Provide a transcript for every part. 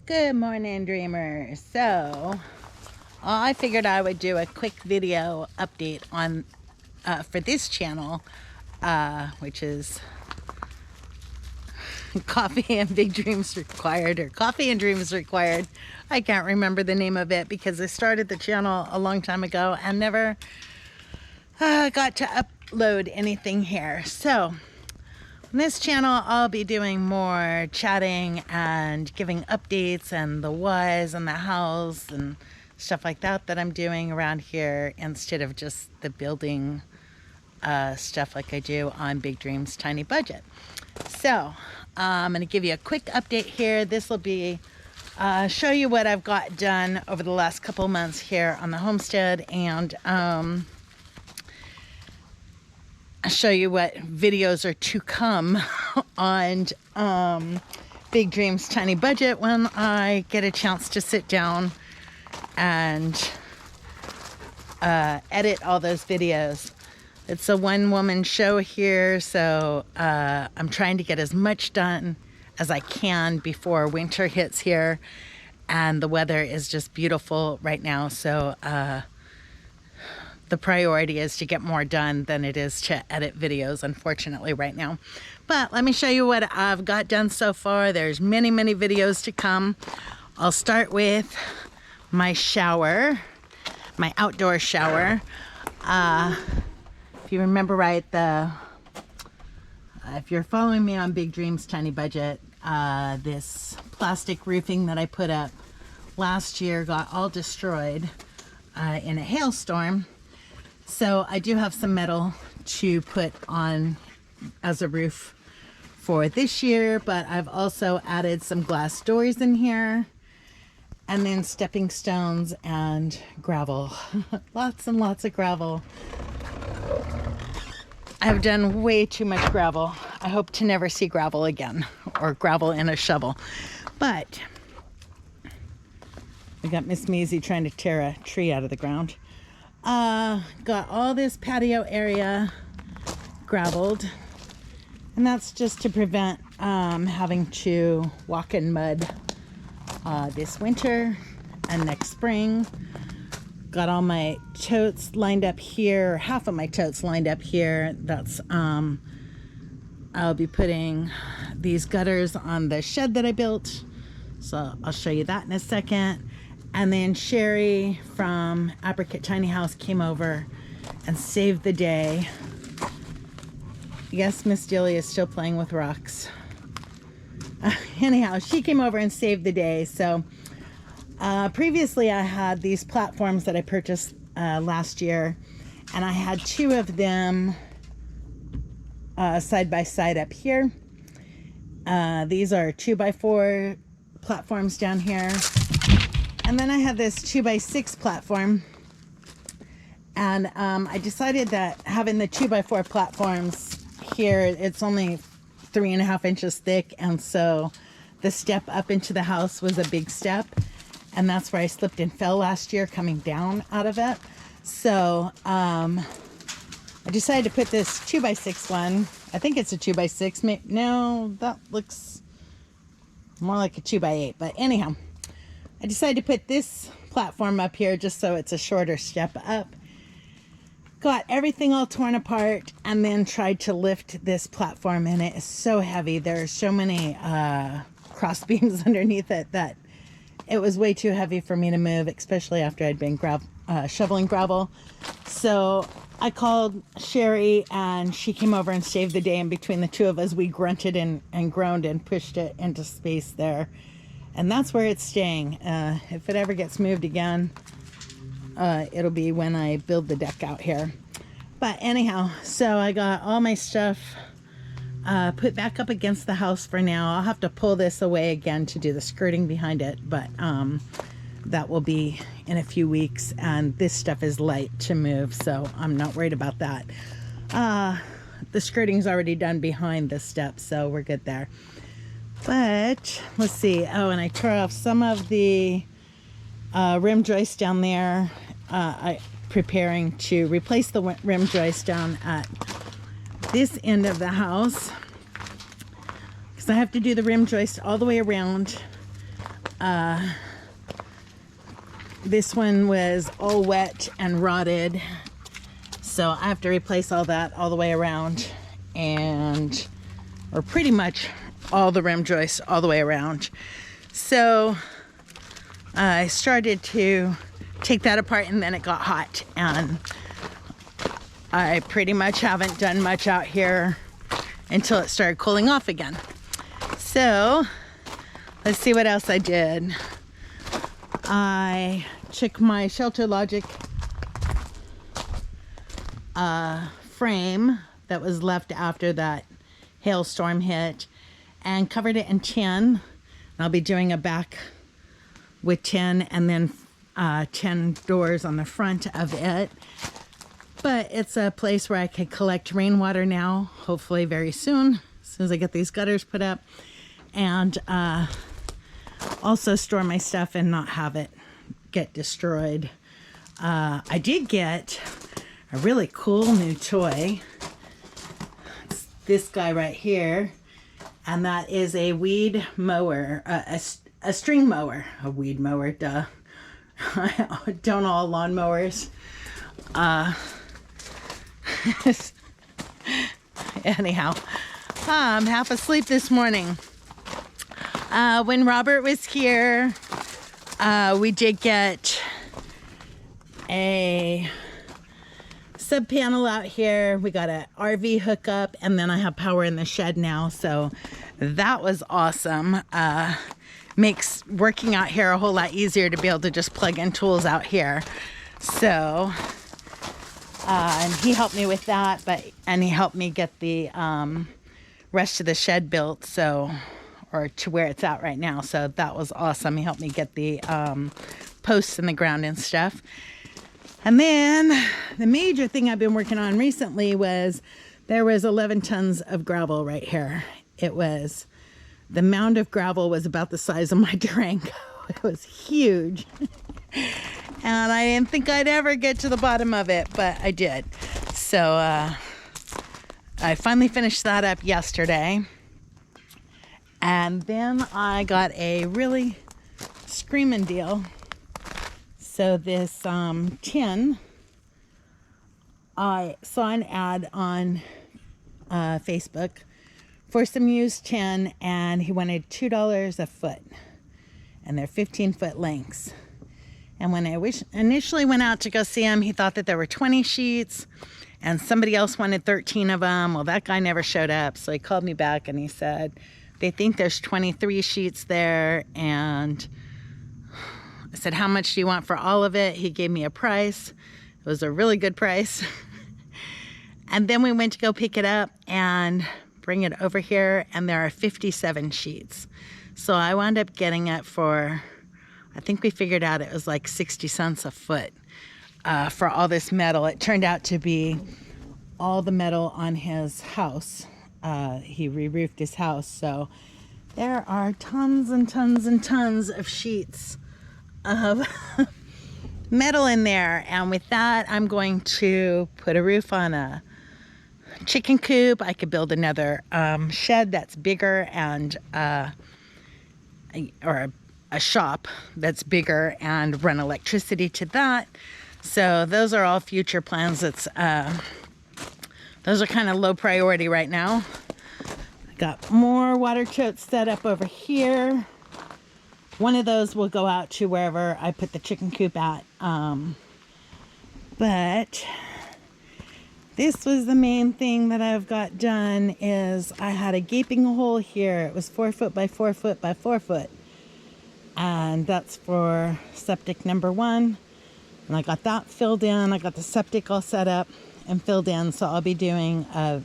Good morning, dreamers. So I figured I would do a quick video update on for this channel, which is Coffee and Big Dreams Required, or Coffee and Dreams Required. I can't remember the name of it because I started the channel a long time ago and never got to upload anything here. So on this channel, I'll be doing more chatting and giving updates and the whys and the hows and stuff like that I'm doing around here, instead of just the building stuff like I do on Big Dreams Tiny Budget. So I'm going to give you a quick update here. This will be show you what I've got done over the last couple months here on the homestead, and I'll show you what videos are to come on Big Dreams Tiny Budget when I get a chance to sit down and edit all those videos. It's a one-woman show here, so I'm trying to get as much done as I can before winter hits here, and the weather is just beautiful right now, so the priority is to get more done than it is to edit videos, unfortunately, right now. But let me show you what I've got done so far. There's many videos to come. I'll start with my shower, my outdoor shower. If you remember right, if you're following me on Big Dreams Tiny Budget, this plastic roofing that I put up last year got all destroyed in a hailstorm. So I do have some metal to put on as a roof for this year, but I've also added some glass doors in here, and then stepping stones and gravel. Lots and lots of gravel. I've done way too much gravel. I hope to never see gravel again, or gravel in a shovel. But we got Miss Maisie trying to tear a tree out of the ground. Got all this patio area graveled, and that's just to prevent having to walk in mud this winter and next spring. Got all my totes lined up here, half of my totes lined up here. That's I'll be putting these gutters on the shed that I built, so I'll show you that in a second. And then Sherry from Apricot Tiny House came over and saved the day. Yes, Miss Dilly is still playing with rocks. Anyhow, she came over and saved the day. So previously I had these platforms that I purchased last year, and I had two of them side by side up here. These are 2x4 platforms down here. And then I have this 2x6 platform, and I decided that having the 2x4 platforms here, it's only 3.5 inches thick, and so the step up into the house was a big step, and that's where I slipped and fell last year coming down out of it. So I decided to put this 2x6 one. I think it's a 2x6. No, that looks more like a 2x8, but anyhow, I decided to put this platform up here just so it's a shorter step up. Got everything all torn apart, and then tried to lift this platform, and it is so heavy. There are so many cross beams underneath it that it was way too heavy for me to move, especially after I'd been shoveling gravel. So I called Sherry, and she came over and saved the day, and between the two of us, we grunted and groaned and pushed it into space there. And that's where it's staying. If it ever gets moved again, it'll be when I build the deck out here. But anyhow, so I got all my stuff put back up against the house for now. I'll have to pull this away again to do the skirting behind it, but that will be in a few weeks, and this stuff is light to move, so I'm not worried about that. The skirting's already done behind the steps, so we're good there. But let's see. Oh, and I tore off some of the rim joist down there. Preparing to replace the rim joist down at this end of the house, because I have to do the rim joist all the way around This one was all wet and rotted, so I have to replace all that all the way around, or pretty much all the rim joists all the way around. So I started to take that apart, and then it got hot, and I pretty much haven't done much out here until it started cooling off again. So let's see what else I did. I took my Shelter Logic frame that was left after that hailstorm hit and covered it in tin. I'll be doing a back with tin and then 10 doors on the front of it. But it's a place where I could collect rainwater now, hopefully very soon as I get these gutters put up. And also store my stuff and not have it get destroyed. I did get a really cool new toy. It's this guy right here, and that is a weed mower, a string mower, a weed mower, duh. I don't all lawnmowers. Anyhow, I'm half asleep this morning. When Robert was here, we did get a sub panel out here. We got an RV hookup, and then I have power in the shed now, so that was awesome. Makes working out here a whole lot easier to be able to just plug in tools out here. So and he helped me with that, and he helped me get the rest of the shed built, so, or to where it's at right now. So that was awesome. He helped me get the posts in the ground and stuff. And then the major thing I've been working on recently was there was 11 tons of gravel right here. The mound of gravel was about the size of my Durango. It was huge. And I didn't think I'd ever get to the bottom of it, but I did. So I finally finished that up yesterday. And then I got a really screaming deal. So this tin, I saw an ad on Facebook for some used tin, and he wanted $2 a foot, and they're 15-foot lengths. And when I initially went out to go see him, he thought that there were 20 sheets, and somebody else wanted 13 of them. Well, that guy never showed up, so he called me back and he said they think there's 23 sheets there. And I said, how much do you want for all of it? He gave me a price. It was a really good price. And then we went to go pick it up and bring it over here, and there are 57 sheets. So I wound up getting it for, I think we figured out it was like 60 cents a foot for all this metal. It turned out to be all the metal on his house. He re-roofed his house, so there are tons and tons and tons of sheets of metal in there. And with that, I'm going to put a roof on a chicken coop. I could build another shed that's bigger, and or a shop that's bigger, and run electricity to that. So those are all future plans. Those are kind of low priority right now. Got more water totes set up over here. One of those will go out to wherever I put the chicken coop at. But this was the main thing that I've got done, is I had a gaping hole here. It was 4 foot by 4 foot by 4 foot. And that's for septic number 1. And I got that filled in. I got the septic all set up and filled in. So I'll be doing I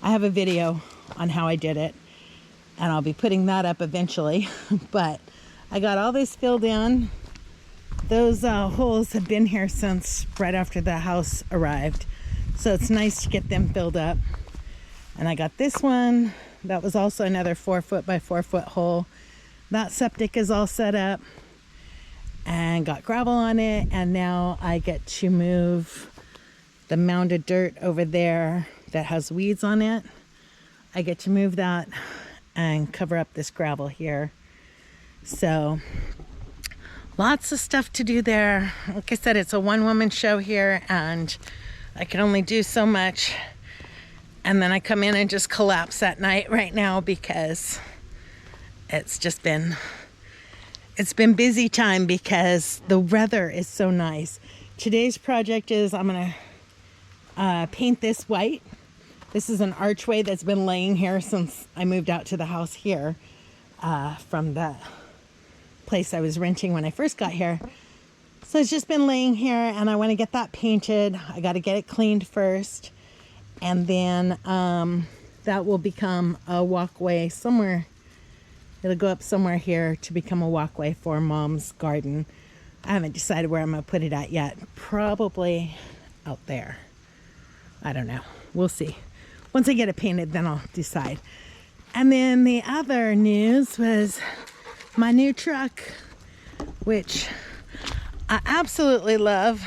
have a video on how I did it, and I'll be putting that up eventually. But I got all this filled in. Those holes have been here since right after the house arrived. So it's nice to get them filled up. And I got this one. That was also another 4 foot by 4 foot hole. That septic is all set up and got gravel on it. And now I get to move the mound of dirt over there that has weeds on it. I get to move that and cover up this gravel here. So lots of stuff to do there. Like I said, it's a one-woman show here, and I can only do so much. And then I come in and just collapse at night right now because it's been busy time because the weather is so nice. Today's project is I'm gonna paint this white. This is an archway that's been laying here since I moved out to the house here from the place I was renting when I first got here. So it's just been laying here, and I want to get that painted. I got to get it cleaned first, and then that will become a walkway somewhere. It'll go up somewhere here to become a walkway for Mom's garden. I haven't decided where I'm going to put it at yet. Probably out there. I don't know. We'll see. Once I get it painted, then I'll decide. And then the other news was my new truck, which I absolutely love,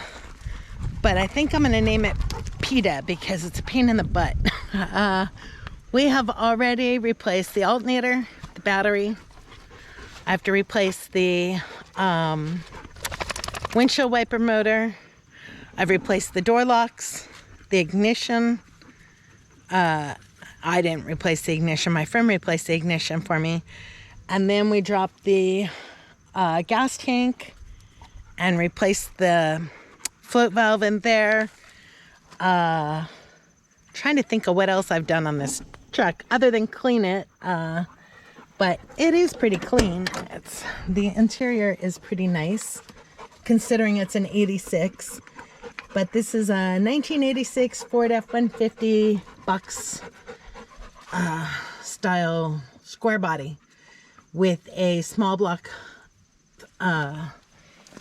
but I think I'm going to name it PETA because it's a pain in the butt. We have already replaced the alternator, the battery. I have to replace the windshield wiper motor. I've replaced the door locks, the ignition. I didn't replace the ignition. My friend replaced the ignition for me. And then we dropped the gas tank and replaced the float valve in there. Trying to think of what else I've done on this truck other than clean it. But it is pretty clean. The interior is pretty nice considering it's an 86. But this is a 1986 Ford F-150 box style square body with a small block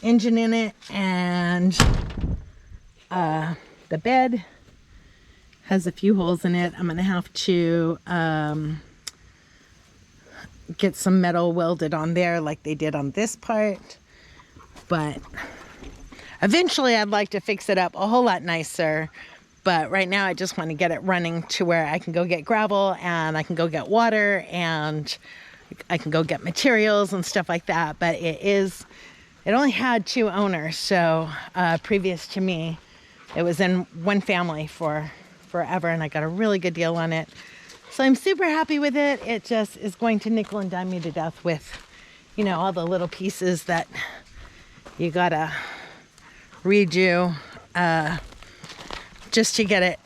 engine in it, and the bed has a few holes in it. I'm gonna have to get some metal welded on there like they did on this part, but eventually I'd like to fix it up a whole lot nicer. But right now I just want to get it running to where I can go get gravel, and I can go get water, and I can go get materials and stuff like that. But it only had 2 owners. So previous to me, it was in one family for forever, and I got a really good deal on it. So I'm super happy with it. It just is going to nickel and dime me to death with, you know, all the little pieces that you gotta redo just to get it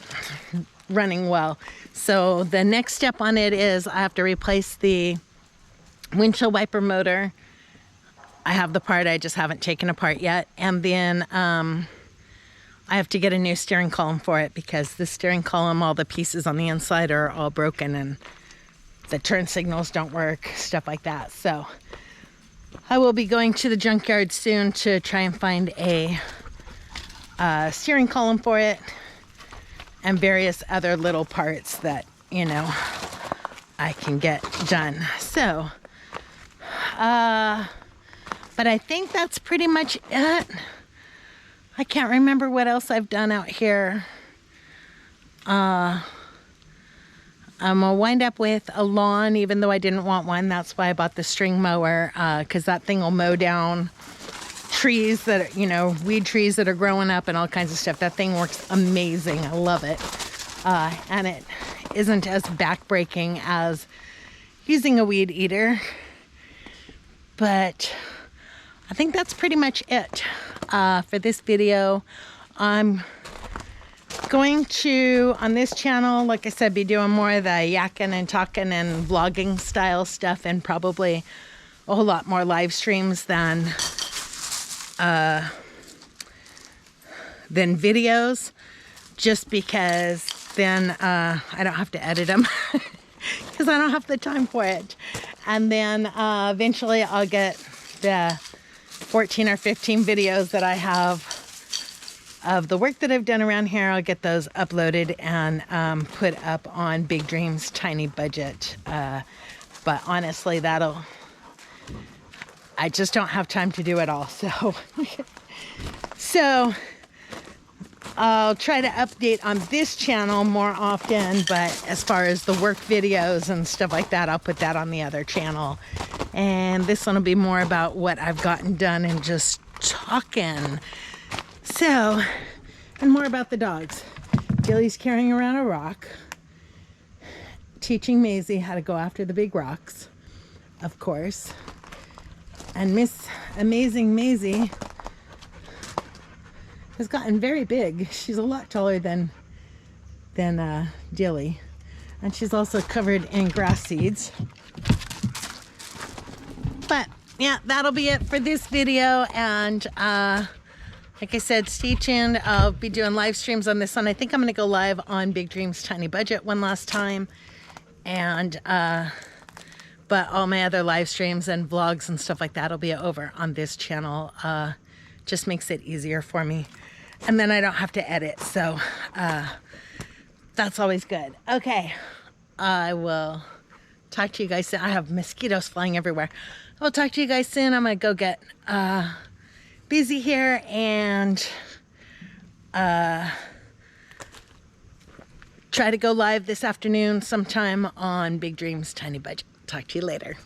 running well. So the next step on it is I have to replace the windshield wiper motor. I have the part, I just haven't taken apart yet. And then I have to get a new steering column for it because the steering column, all the pieces on the inside are all broken and the turn signals don't work, stuff like that. So I will be going to the junkyard soon to try and find a steering column for it and various other little parts that, you know, I can get done. So, but I think that's pretty much it. I can't remember what else I've done out here. I'm gonna wind up with a lawn, even though I didn't want one. That's why I bought the string mower, because that thing will mow down trees that are, you know, weed trees that are growing up and all kinds of stuff. That thing works amazing. I love it. And it isn't as backbreaking as using a weed eater. But I think that's pretty much it for this video. I'm going to, on this channel, like I said, be doing more of the yakking and talking and vlogging style stuff, and probably a whole lot more live streams than videos, just because then I don't have to edit them because I don't have the time for it. And then eventually I'll get the 14 or 15 videos that I have of the work that I've done around here. I'll get those uploaded and put up on Big Dreams Tiny Budget. But honestly, I just don't have time to do it all. So I'll try to update on this channel more often, but as far as the work videos and stuff like that, I'll put that on the other channel. And this one will be more about what I've gotten done and just talking. So, and more about the dogs. Gilly's carrying around a rock, teaching Maisie how to go after the big rocks, of course. And Miss Amazing Maisie has gotten very big. She's a lot taller than Gilly. And she's also covered in grass seeds. But yeah, that'll be it for this video. And like I said, stay tuned. I'll be doing live streams on this one. I think I'm going to go live on Big Dreams Tiny Budget one last time. And but all my other live streams and vlogs and stuff like that will be over on this channel. Just makes it easier for me. And then I don't have to edit. So that's always good. Okay. I will talk to you guys soon. I have mosquitoes flying everywhere. I will talk to you guys soon. I'm going to go get busy here and try to go live this afternoon sometime on Big Dreams Tiny Budget. Talk to you later.